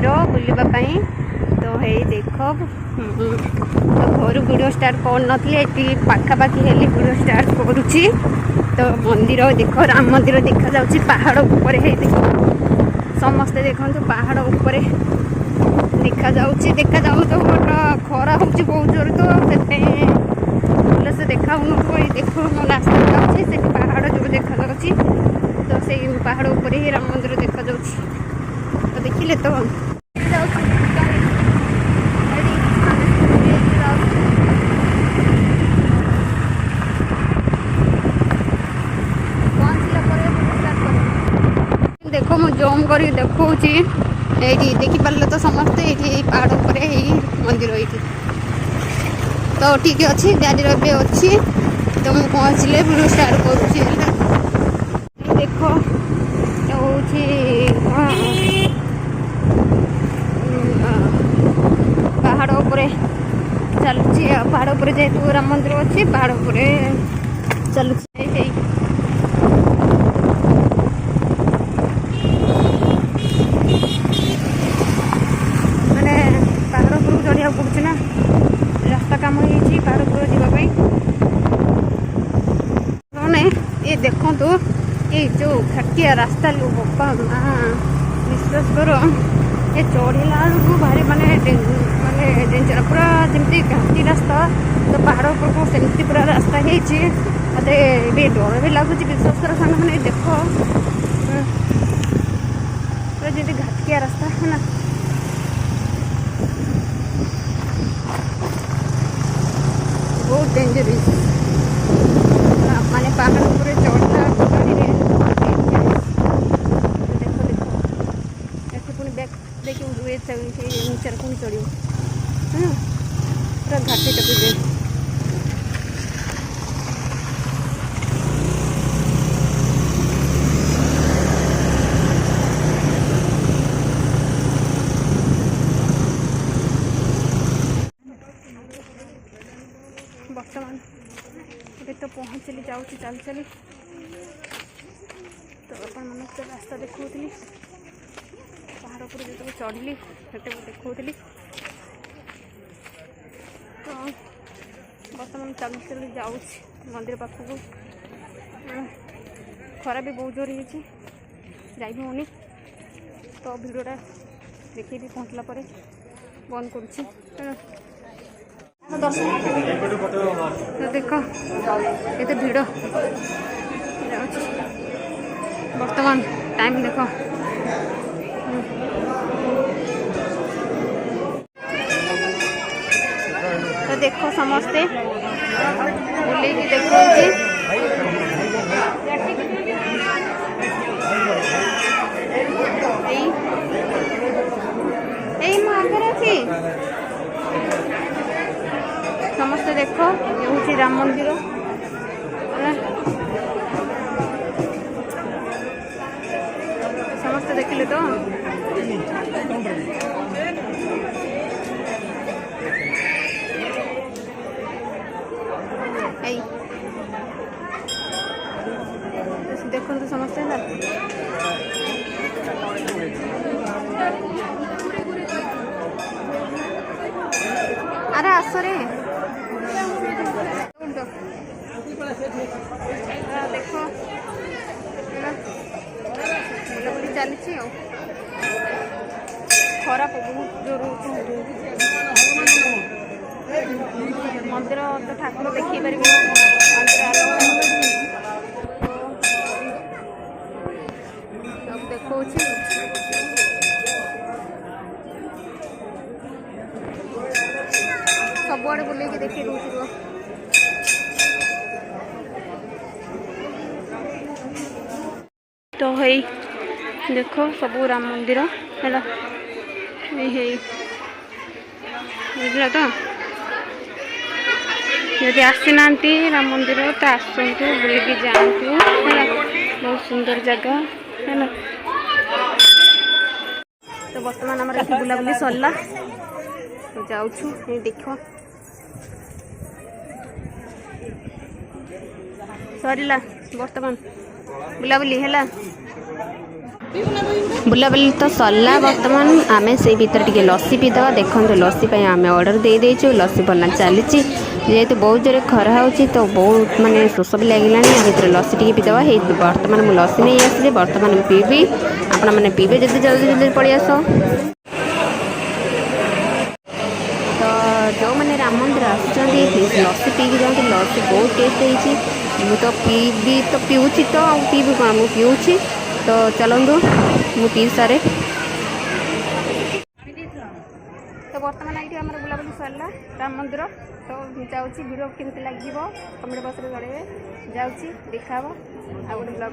मंदिर बुलवाई। तो हे देख तो घर वीडियो स्टार्ट कर नी पाखापाखि हेली वीडियो स्टार्ट करुच्ची। तो मंदिर देख राम मंदिर देखा जाउची पहाड़ ऊपर। हे देख समस्ते देखो पहाड़ ऊपर देखा जाउची तो खरा होची बहुत जोर। तो भल से देखा देख रास्ता जाऊँगी से पहाड़ जो देखा जाउची। तो से पहाड़ ऊपर ही राम मंदिर देखा जाउची। तो देखिले तो देखो मु जूम कर देखी ये देखिपारे तो समस्ते ये पहाड़ पर मंदिर ये। तो ठीक अच्छे गाड़ी भी अच्छी। तो मुझे पहुँचले वीडियो स्टार्ट करुच्ची। देख पहाड़ उपर चलुची पहाड़ उपर जेहेतु राम मंदिर अच्छी पहाड़ उपर चलुची। मैंने पहाड़ उपर चढ़िया पड़ुଛି ना रास्ता काम हो पहाड़ उपर जावाई। ये देखो तो ये जो घाटिया रास्ता लो बापा माँ विश्वास करो ये चढ़ला बेलू भारी माने डेंजर पूरा जमी घाटी रास्ता। तो पहाड़ ऊपर सेमती पूरा रास्ता है मत डर भी लगुच विश्वास कर सामने मैंने देख पूरा जमी घाटिया रास्ता है ना। बहुत डेंजरस माने पहाड़ ऊपर चढ़ला गाड़ी देखो पुणी बैक देखिए नीचे पुणी चढ़ पूरा घाटी टपी बर्तमान ये तो पहुँचली जाऊँगी चल चली। तो अपन मन तो रास्ता देखी पहाड़ पर जो चढ़ली से देखी। तो बर्तमान चल चली जाऊँ मंदिर पाखक। खरा भी बहुत जोर हो जाई होनी। तो भिडटा देखी पहुँचला बंद करुच्ची। तो देख ये भिड़ बर्तमान टाइम देख तो देखो समस्ते बुले देखो समस्ते देखो ये हूँ राम मंदिर। समस्ते देखिले तो देखो तो समस्ते ना अरे आसरे देखो बुलाबुली चली खरा बहुत जोर मंदिर तो ठाकुर देखी पारे सब देखो सबुआड़े बुले देखी दूसरी। तो है देखो सबू राम मंदिर है बुझल। तो यदि आसी ना राम मंदिर तो आसतु बुल जातु है बहुत सुंदर जगह है। तो बर्तमान आम ये बुलाबुली सरला तो जाऊँ देख सरला बर्तमान बुलाबुली है। बुलाबुली तो सरला बर्तमान आम से भीतर टे लस्सी पीदे देखो लस्सी आम ऑर्डर दे देचु लस्सी बना चली जेहेतु बहुत जोर खरा हो तो बहुत मानने शोष भी लगे भर लस्सी टी पीदे बर्तमान मुझे लस्सी नहीं आसी बर्तमान पीबी आपण मैंने पीबे जल्दी जल्दी जल्दी पलि आस तो जो मैंने राम मंदिर प्लीज लस्सी पीकी जाती लस्सी बहुत टेस्ट होती मुझे तो पीबी तो पीऊँगी तो पीबी कौन मुझे पीऊँगी तो चलतु मु पी सारे तो बर्तमान ये आम बुलाबुली सरला राम मंदिर तो जाऊँगी वीडियो केमती लगे कमेंट बॉक्स में जड़े जाऊँगी देखा आ गए ब्लॉग।